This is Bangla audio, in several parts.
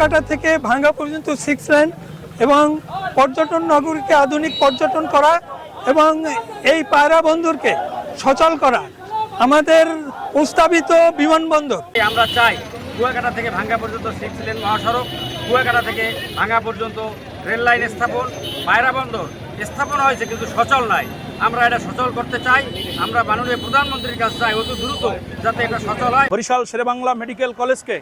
কুয়াকাটা থেকে ভাঙ্গা পর্যন্ত 6 লেন এবং পর্যটন নগরীকে আধুনিক পর্যটন করা এবং এই পায়রা বন্দরকে সচল করা আমাদের প্রস্তাবিত বিমানবন্দর। আমরা চাই কুয়াকাটা থেকে ভাঙ্গা পর্যন্ত 6 লেন মহাসড়ক, কুয়াকাটা থেকে ভাঙ্গা পর্যন্ত রেল লাইন স্থাপন, পায়রা বন্দর স্থাপন হয়েছে কিন্তু সচল নাই। আমরা এটা সচল করতে চাই। আমরা মাননীয় প্রধানমন্ত্রীর কাছে চাই অতি দ্রুত যাতে এটা সচল হয়। বরিশাল শেরেবাংলা মেডিকেল কলেজকে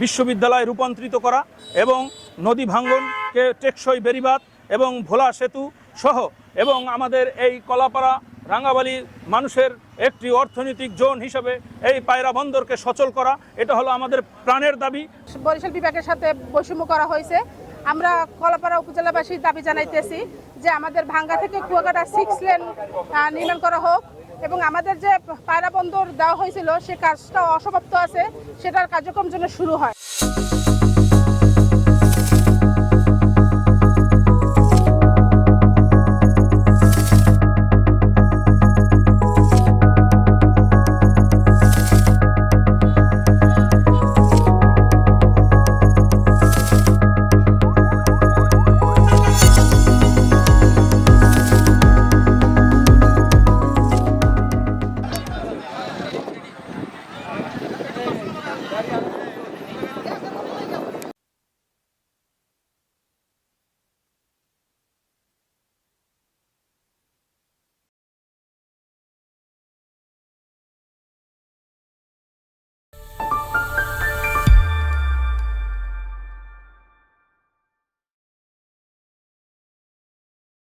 বিশ্ববিদ্যালয়ে রূপান্তরিত করা এবং নদী ভাঙ্গনকে টেকসই বেড়িবাঁধ এবং ভোলা সেতু সহ এবং আমাদের এই কলাপাড়া রাঙ্গাবালি মানুষের একটি অর্থনৈতিক জোন হিসেবে এই পায়রা বন্দরকে সচল করা, এটা হলো আমাদের প্রাণের দাবি। বরিশাল বিভাগের সাথে বৈষম্য করা হয়েছে। আমরা কলাপাড়া উপজেলাবাসীর দাবি জানাইতেছি যে আমাদের ভাঙ্গা থেকে কুয়াকাটা 6 লেন নির্মাণ করা হোক এবং আমাদের যে পায়রা বন্দর দেওয়া হয়েছিল সে কাজটা অসমাপ্ত আছে, সেটার কার্যক্রম যেন শুরু হয়।